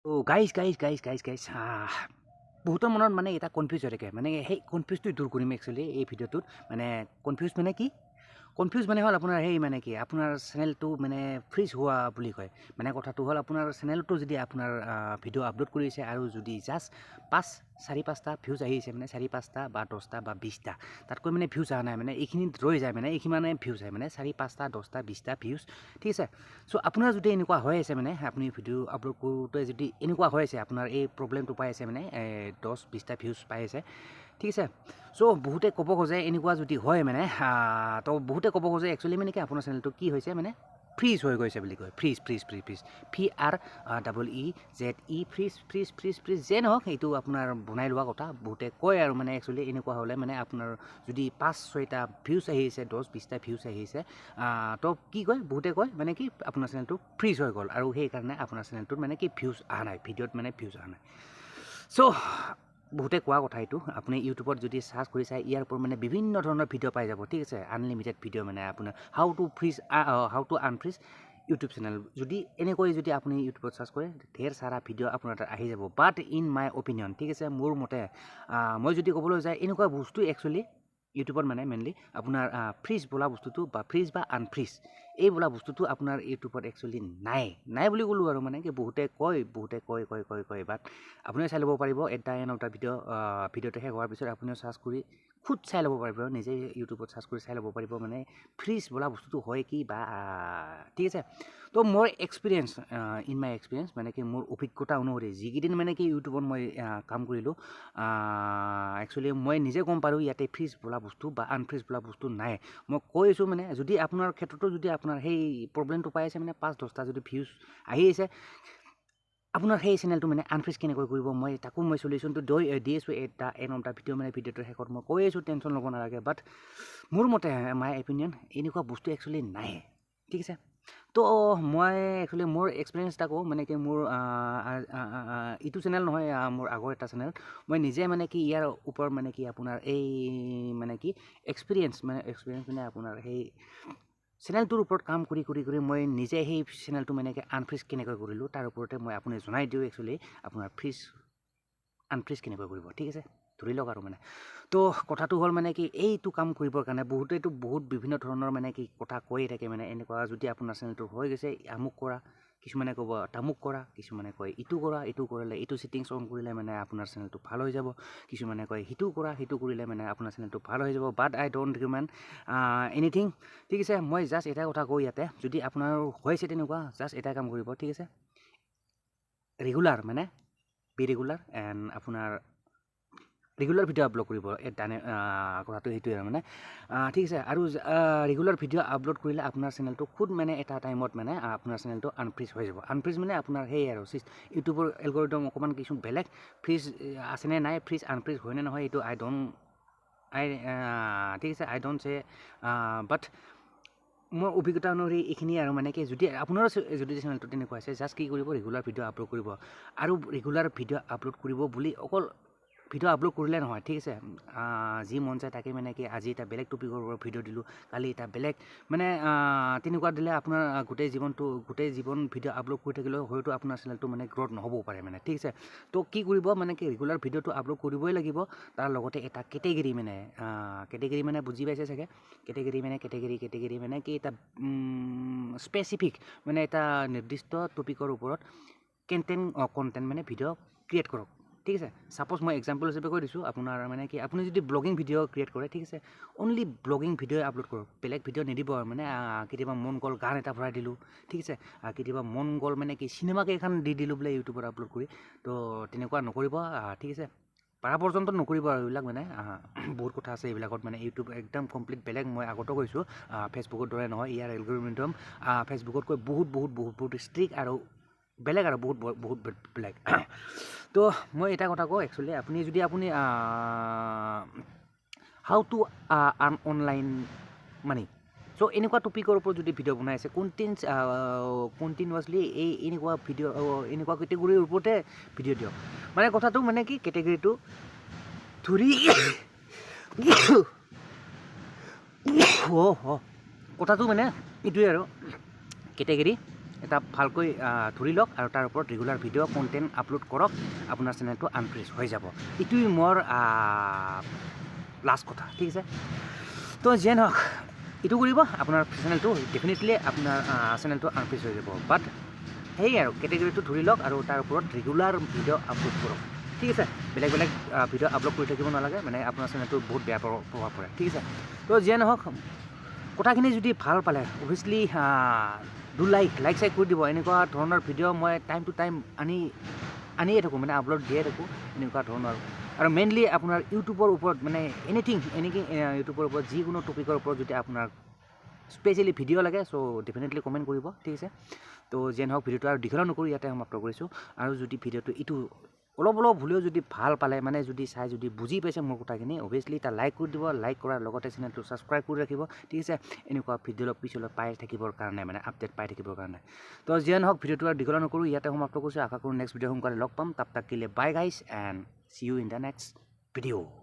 Oh, guys. বহুতৰ মনত মানে এটা কনফিউজ হৈ থাকে মানে সেই কনফিউজটো দূৰ কৰিম একচুৱেলি এই ভিডিঅ'টোত মানে কনফিউজ মানে কি কনফিউজ মানে হ'ল আপোনাৰ সেই মানে কি আপোনাৰ চেনেলটো মানে ফ্ৰিজ হোৱা বুলি কয় মানে কথাটো হ'ল আপোনাৰ চেনেলটো যদি আপোনাৰ ভিডিঅ' আপলোড কৰিছে আৰু যদি জাষ্ট 4-5টা ভিউজ আহিছে মানে 4-5টা বা 10টা বা 20টা তাতকৈ মানে ভিউজ অহা নাই মানে এইখিনিত ৰৈ যায় মানে এইখিনিমানে ভিউজ আহে মানে 4-5টা 10টা 20টা ভিউজ ঠিক আছে চ' আপোনাৰ যদি এনেকুৱা হৈ আছে মানে আপুনি ভিডিঅ' আপলোড কৰোঁতে যদি এনেকুৱা হৈ আছে আপোনাৰ এই প্ৰব্লেমটো পাই আছে মানে 10-20টা ভিউজ পাই আছে ঠিক আছে চ' বহুতে ক'ব খোজে এনেকুৱা যদি হয় মানে তো বহুতে ক'ব খোজে একচুৱেলি মানে কি আপোনাৰ চেনেলটো কি হৈছে মানে ফ্ৰিজ হৈ গৈছে বুলি কয় ফ্ৰিজ ফ্ৰিজ যে নহওক এইটো আপোনাৰ বনাই লোৱা কথা বহুতে কয় আৰু মানে একচুৱেলি এনেকুৱা হ'লে মানে আপোনাৰ যদি 5-6টা ভিউজ আহিছে 10-20টা ভিউজ আহিছে তো কি কয় বহুতে কয় মানে কি আপোনাৰ চেনেলটো ফ্ৰিজ হৈ গ'ল আৰু সেইকাৰণে আপোনাৰ চেনেলটোত মানে কি ভিউজ অহা নাই ভিডিঅ'ত মানে ভিউজ অহা নাই চ' বহুতে কোৱা কথা এইটো আপুনি ইউটিউবত যদি চাৰ্চ কৰি চাই ইয়াৰ ওপৰত মানে বিভিন্ন ধৰণৰ ভিডিঅ' পাই যাব ঠিক আছে আনলিমিটেড ভিডিঅ' মানে আপোনাৰ হাউ টু আনফ্ৰিজ ইউটিউব চেনেল যদি এনেকৈ যদি আপুনি ইউটিউবত চাৰ্চ কৰে ঢেৰ সাৰা ভিডিঅ' আপোনাৰ তাত আহি যাব বাট ইন মাই অপিনিয়ন ঠিক আছে মোৰ মতে মই যদি ক'বলৈ যায় এনেকুৱা বস্তু একচুৱেলি ইউটিউবত মানে মেইনলি আপোনাৰ ফ্ৰিজ বোলা বস্তুটো বা ফ্ৰিজ বা আনফ্ৰিজ এই বোলা বস্তুটো আপোনাৰ ইউটিউবত একচুৱেলি নাই বুলি ক'লোঁ আৰু মানে কি বহুতে কয় বাট আপুনিও চাই ল'ব পাৰিব at the and of the ভিডিঅ'টো শেষ হোৱাৰ পিছত আপুনিও চাৰ্চ কৰি খুদ চাই ল'ব পাৰিব নিজে ইউটিউবত চাৰ্চ কৰি চাই ল'ব পাৰিব মানে ফ্ৰিজ বোলা বস্তুটো হয় কি বা ঠিক আছে তো মোৰ এক্সপিৰিয়েঞ্চ ইন মাই এক্সপিৰিয়েঞ্চ মানে কি মোৰ অভিজ্ঞতা অনুসৰি যিকেইদিন মানে কি ইউটিউবত মই কাম কৰিলোঁ একচুৱেলি মই নিজে গম পালোঁ ইয়াতে ফ্ৰিজ বোলা বস্তু বা আনফ্ৰিজ বোলা বস্তু নাই মই কৈছোঁ মানে যদি আপোনাৰ ক্ষেত্ৰতো যদি আপোনাৰ সেই প্ৰব্লেমটো পাই আছে মানে 5-10টা যদি ভিউজ আহি আছে আপোনাৰ সেই চেনেলটো মানে আনফ্ৰিজ কেনেকৈ কৰিব মই তাকো মই চলিউশ্যনটো দি আছোঁ at the and of the video' মানে ভিডিঅ'টোৰ শেষত মই কৈ আছোঁ টেনশ্যন ল'ব নালাগে বাট মোৰ মতে মাই অপিনিয়ন এনেকুৱা বস্তু একচুৱেলি নাই ঠিক আছে তো মই একচুৱেলি মোৰ এক্সপিৰিয়েঞ্চ এটা কওঁ মানে কি মোৰ ইটো চেনেল নহয় মোৰ আগৰ এটা চেনেল মই নিজে মানে কি ইয়াৰ ওপৰত মানে কি আপোনাৰ এই মানে কি এক্সপিৰিয়েঞ্চ মানে আপোনাৰ সেই চেনেলটোৰ ওপৰত কাম কৰি মই নিজে সেই চেনেলটো মানে আনফ্ৰিজ কেনেকৈ কৰিলোঁ তাৰ ওপৰতে মই আপুনি জনাই দিওঁ একচুৱেলি আপোনাৰ আনফ্ৰিজ কেনেকৈ কৰিব ঠিক আছে ধৰি লওক আৰু মানে তো কথাটো হ'ল মানে কি এইটো কাম কৰিবৰ কাৰণে বহুতেতো বহুত বিভিন্ন ধৰণৰ মানে কি কথা কৈয়ে থাকে মানে এনেকুৱা যদি আপোনাৰ চেনেলটো হৈ গৈছে আমুক কৰা কিছুমানে ক'ব তামুক কৰা কিছুমানে কয় ইটো কৰা ইটো কৰিলে ইটো ছেটিংছ অন কৰিলে মানে আপোনাৰ চেনেলটো ভাল হৈ যাব কিছুমানে কয় সিটো কৰা সিটো কৰিলে মানে আপোনাৰ চেনেলটো ভাল হৈ যাব বাট আই ডোণ্ট ৰিকমেণ্ড এনিথিং ঠিক আছে মই জাষ্ট এটা কথা কওঁ ইয়াতে যদি আপোনাৰ হৈছে তেনেকুৱা জাষ্ট এটা কাম কৰিব ঠিক আছে ৰেগুলাৰ মানে বি ৰেগুলাৰ এণ্ড আপোনাৰ ৰেগুলাৰ ভিডিঅ' আপলোড কৰিব কথাটো সেইটোৱে আৰু মানে ঠিক আছে আৰু ৰেগুলাৰ ভিডিঅ' আপলোড কৰিলে আপোনাৰ চেনেলটো খুদ মানে এটা টাইমত মানে আপোনাৰ চেনেলটো আনফ্ৰিজ হৈ যাব আনফ্ৰিজ মানে আপোনাৰ সেই আৰু ইউটিউবৰ এলগৰিদম অকণমান কিছু বেলেগ ফ্ৰিজ আছেনে নাই ফ্ৰিজ আনফ্ৰিজ হয়নে নহয় এইটো ঠিক আছে আই ডোণ্ট চে বাট মোৰ অভিজ্ঞতা অনুসৰি এইখিনি আৰু মানে কি যদি আপোনাৰো যদি চেনেলটো তেনেকুৱা আছে জাষ্ট কি কৰিব ৰেগুলাৰ ভিডিঅ' আপলোড কৰিব আৰু ৰেগুলাৰ ভিডিঅ' আপলোড কৰিব বুলি অকল ভিডিঅ' আপলোড কৰিলে নহয় ঠিক আছে যি মন যায় তাকে মানে কি আজি এটা বেলেগ টপিকৰ ওপৰত ভিডিঅ' দিলোঁ কালি এটা বেলেগ মানে তেনেকুৱা দিলে আপোনাৰ গোটেই জীৱন ভিডিঅ' আপলোড কৰি থাকিলেও হয়তো আপোনাৰ চেনেলটো মানে গ্ৰ'থ নহ'বও পাৰে মানে ঠিক আছে তো কি কৰিব মানে কি ৰেগুলাৰ ভিডিঅ'টো আপলোড কৰিবই লাগিব তাৰ লগতে এটা কেটেগৰী মানে বুজি পাইছে চাগে কেটেগৰী মানে কি এটা স্পেচিফিক মানে এটা নিৰ্দিষ্ট টপিকৰ ওপৰত কণ্টেণ্ট মানে ভিডিঅ' ক্ৰিয়েট কৰক ঠিক আছে ছাপ'জ মই এক্সাম্পল হিচাপে কৈ দিছোঁ আপোনাৰ মানে কি আপুনি যদি ব্লগিং ভিডিঅ' ক্ৰিয়েট কৰে ঠিক আছে অনলি ব্লগিং ভিডিঅ' আপলোড কৰক বেলেগ ভিডিঅ' নিদিব আৰু মানে কেতিয়াবা মন গ'ল গান এটা ভৰাই দিলোঁ ঠিক আছে কেতিয়াবা মন গ'ল মানে কি চিনেমাকেইখন দি দিলোঁ বোলে ইউটিউবত আপলোড কৰি তো তেনেকুৱা নকৰিব ঠিক আছে পাৰা পৰ্যন্ত নকৰিব আৰু এইবিলাক মানে বহুত কথা আছে এইবিলাকত মানে ইউটিউব একদম কমপ্লিট বেলেগ মই আগতো কৈছোঁ ফেচবুকৰ দৰে নহয় ইয়াৰ এলগৰিদম ফেচবুকতকৈ বহুত ষ্ট্ৰিক্ট আৰু বেলেগ আৰু বহুত বেলেগ তো মই এটা কথা কওঁ একচুৱেলি আপুনি how to earn online money চ' এনেকুৱা টপিকৰ ওপৰত যদি ভিডিঅ' বনাই আছে কণ্টিনিউৱাছলি এনেকুৱা ভিডিঅ' এনেকুৱা কেটেগৰীৰ ওপৰতে ভিডিঅ' দিয়ক মানে কথাটো মানে কি কেটেগৰীটো ধৰি কথাটো মানে এইটোৱে আৰু কেটেগৰী এটা ভালকৈ ধৰি লওক আৰু তাৰ ওপৰত ৰেগুলাৰ ভিডিঅ' কণ্টেণ্ট আপলোড কৰক আপোনাৰ চেনেলটো আনফ্ৰিজ হৈ যাব এইটোৱেই মোৰ লাষ্ট কথা ঠিক আছে তো যিয়ে নহওক এইটো কৰিব আপোনাৰ চেনেলটো ডেফিনেটলি আপোনাৰ চেনেলটো আনফ্ৰিজ হৈ যাব বাট সেই আৰু কেটেগৰীটো ধৰি লওক আৰু তাৰ ওপৰত ৰেগুলাৰ ভিডিঅ' আপলোড কৰক ঠিক আছে বেলেগ বেলেগ ভিডিঅ' আপলোড কৰি থাকিব নালাগে মানে আপোনাৰ চেনেলটো বহুত বেয়া প্ৰভাৱ পৰে ঠিক আছে তো যিয়ে নহওক কথাখিনি যদি ভাল পালে অভিয়াছলি ডু লাইক চাইক কৰি দিব এনেকুৱা ধৰণৰ ভিডিঅ' মই টাইম টু টাইম আনিয়ে থাকোঁ মানে আপলোড দিয়ে থাকোঁ এনেকুৱা ধৰণৰ আৰু মেইনলি আপোনাৰ ইউটিউবৰ ওপৰত মানে এনিথিং ইউটিউবৰ ওপৰত যিকোনো টপিকৰ ওপৰত যদি আপোনাৰ স্পেচিয়েলি ভিডিঅ' লাগে চ' ডেফিনেটলি কমেণ্ট কৰিব ঠিক আছে তো যেন হওক ভিডিঅ'টো আৰু দীঘল নকৰোঁ ইয়াতে সমাপ্ত কৰিছোঁ আৰু যদি ভিডিঅ'টো এইটো অলপ হ'লেও যদি ভাল পালে মানে যদি চাই যদি বুজি পাইছে মোৰ কথাখিনি অভিয়াছলি এটা লাইক কৰি দিব লাইক কৰাৰ লগতে চেনেলটো ছাবস্ক্ৰাইব কৰি ৰাখিব ঠিক আছে এনেকুৱা ভিডিঅ' পিছলৈ পাই থাকিবৰ কাৰণে মানে আপডেট পাই থাকিবৰ কাৰণে তো যিয়ে নহওক ভিডিঅ'টো আৰু দীঘল নকৰোঁ ইয়াতে সমাপ্ত কৰিছোঁ আশা কৰোঁ নেক্সট ভিডিঅ' সোনকালে লগ পাম তাক কিলে bye guys and see you in the next video'